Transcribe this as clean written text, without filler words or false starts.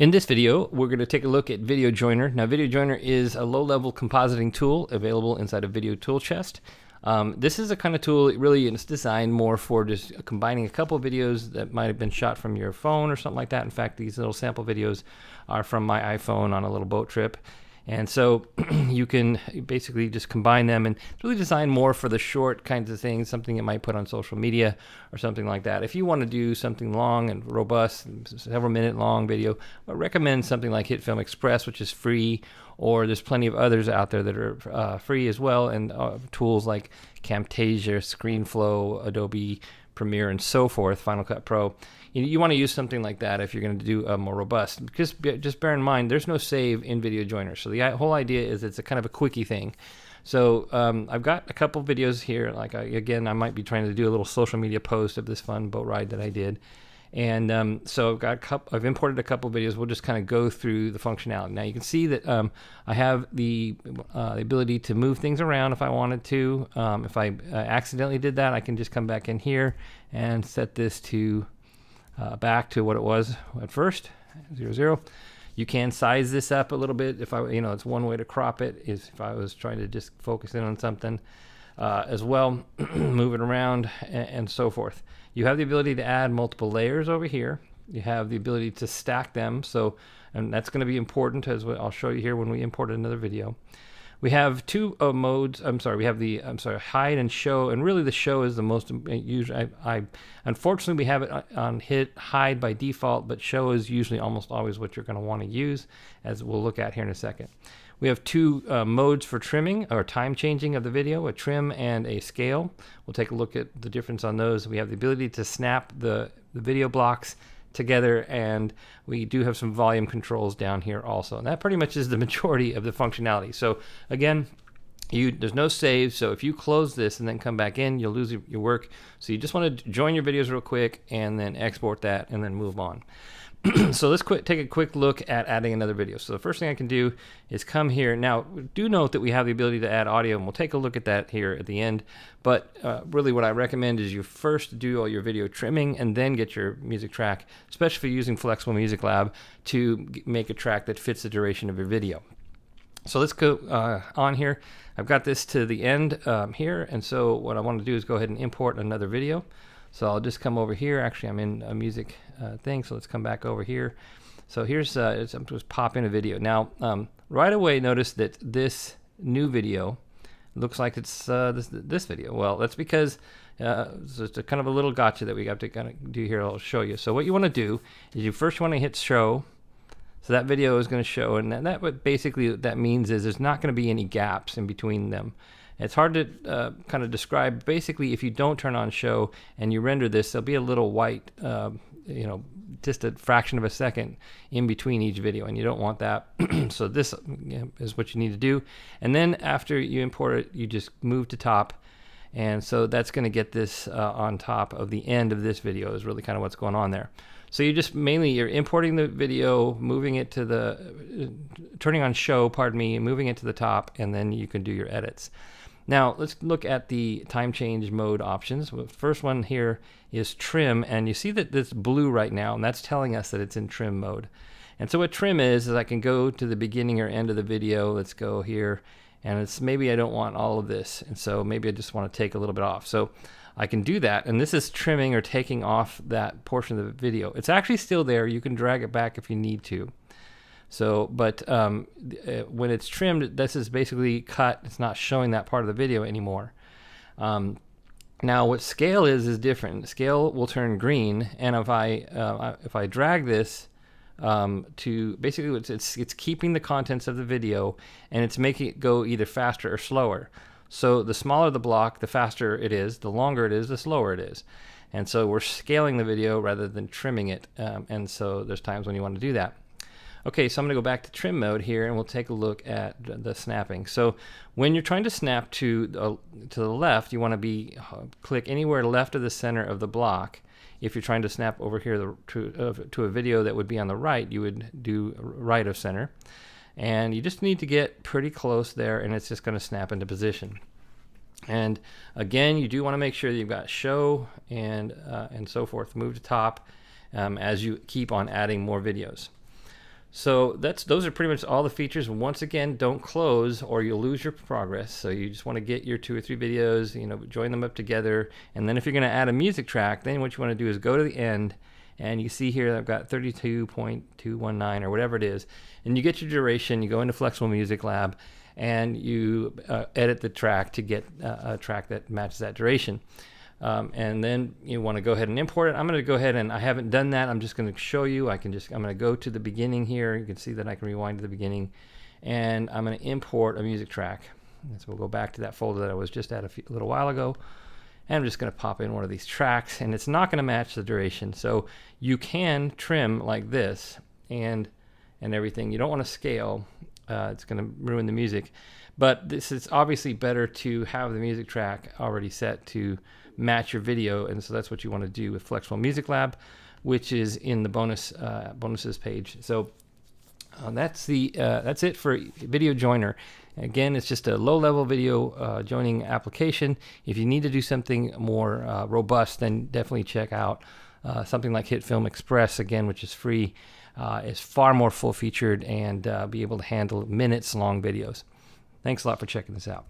In this video, we're going to take a look at Video Joiner. Now, Video Joiner is a low-level compositing tool available inside of Video Tool Chest. This is a kind of tool, it really is designed more for just combining a couple of videos that might have been shot from your phone or something like that. In fact, these little sample videos are from my iPhone on a little boat trip. And so you can basically just combine them, and it's really designed more for the short kinds of things, something you might put on social media or something like that. If you want to do something long and robust, several minute long video, I recommend something like HitFilm Express, which is free, or there's plenty of others out there that are free as well, and tools like Camtasia, ScreenFlow, Adobe Premiere, and so forth, Final Cut Pro. You want to use something like that if you're going to do more robust. Just bear in mind, there's no save in Video Joiner. So the whole idea is it's a kind of a quickie thing. So I've got a couple videos here. Like again, I might be trying to do a little social media post of this fun boat ride that I did. And so I've imported a couple videos. We'll just kind of go through the functionality. Now you can see that I have the ability to move things around if I wanted to. If I accidentally did that, I can just come back in here and set this to back to what it was at first, 0, 0. You can size this up a little bit. If it's one way to crop it is if I was trying to just focus in on something as well, move it around and so forth. You have the ability to add multiple layers over here. You have the ability to stack them. And that's going to be important, as I'll show you here when we import another video. We have two modes. We have the hide and show, and really the show is the most usually. Unfortunately we have it on hide by default, but show is usually almost always what you're going to want to use, as we'll look at here in a second. We have two modes for trimming or time changing of the video, a trim and a scale. We'll take a look at the difference on those. We have the ability to snap the video blocks together, and we do have some volume controls down here also, and that pretty much is the majority of the functionality. So again, there's no save, so if you close this and then come back in, you'll lose your work. So you just want to join your videos real quick and then export that and then move on. So let's take a quick look at adding another video. So the first thing I can do is come here. Now, do note that we have the ability to add audio, and we'll take a look at that here at the end. But really what I recommend is you first do all your video trimming and then get your music track, especially if you're using Flexible Music Lab, to make a track that fits the duration of your video. So let's go on here. I've got this to the end here, and so what I want to do is go ahead and import another video. So I'll just come over here. Actually, I'm in a music thing, so let's come back over here. So here's, I'm just pop in a video. Now, right away, notice that this new video looks like it's this video. Well, that's because it's a kind of a little gotcha that we got to kind of do here. I'll show you. So what you want to do is you first want to hit show. So that video is going to show, and that what basically that means is there's not going to be any gaps in between them. It's hard to kind of describe. Basically, if you don't turn on show and you render this, there'll be a little white, just a fraction of a second in between each video, and you don't want that. So this is what you need to do. And then after you import it, you just move to top. And so that's going to get this on top of the end of this video is really kind of what's going on there. So you're importing the video, moving it to turning on show, moving it to the top, and then you can do your edits. Now let's look at the time change mode options. The first one here is trim, and you see that it's blue right now, and that's telling us that it's in trim mode. And so what trim is I can go to the beginning or end of the video. Let's go here, and maybe I don't want all of this, and so maybe I just want to take a little bit off. So I can do that, and this is trimming or taking off that portion of the video. It's actually still there. You can drag it back if you need to. So, but when it's trimmed, this is basically cut. It's not showing that part of the video anymore. Now, what scale is different. Scale will turn green, and if I drag this to basically it's keeping the contents of the video, and it's making it go either faster or slower. So the smaller the block, the faster it is. The longer it is, the slower it is. And so we're scaling the video rather than trimming it. And so there's times when you want to do that. Okay, so I'm going to go back to trim mode here, and we'll take a look at the snapping. So when you're trying to snap to the left, you want to click anywhere left of the center of the block. If you're trying to snap over here to a video that would be on the right, you would do right of center. And you just need to get pretty close there, and it's just going to snap into position. And again, you do want to make sure that you've got show and so forth. Move to top as you keep on adding more videos. So those are pretty much all the features. Once again, don't close or you'll lose your progress. So you just want to get your 2 or 3 videos, join them up together. And then if you're going to add a music track, then what you want to do is go to the end, and you see here I've got 32.219 or whatever it is, and you get your duration. You go into Flexible Music Lab and you edit the track to get a track that matches that duration. And then you want to go ahead and import it. I'm going to go ahead, and I haven't done that. I'm just going to show you. I'm going to go to the beginning here. You can see that I can rewind to the beginning, and I'm going to import a music track. And so we'll go back to that folder that I was just at a little while ago, and I'm just going to pop in one of these tracks, and it's not going to match the duration. So you can trim like this and everything. You don't want to scale. It's going to ruin the music. But this is obviously better to have the music track already set to match your video, and so that's what you want to do with Flexible Music Lab, which is in the bonuses page. So that's it for Video Joiner. Again, it's just a low-level video joining application. If you need to do something more robust, then definitely check out something like HitFilm Express, again, which is free. Is far more full-featured and be able to handle minutes-long videos. Thanks a lot for checking this out.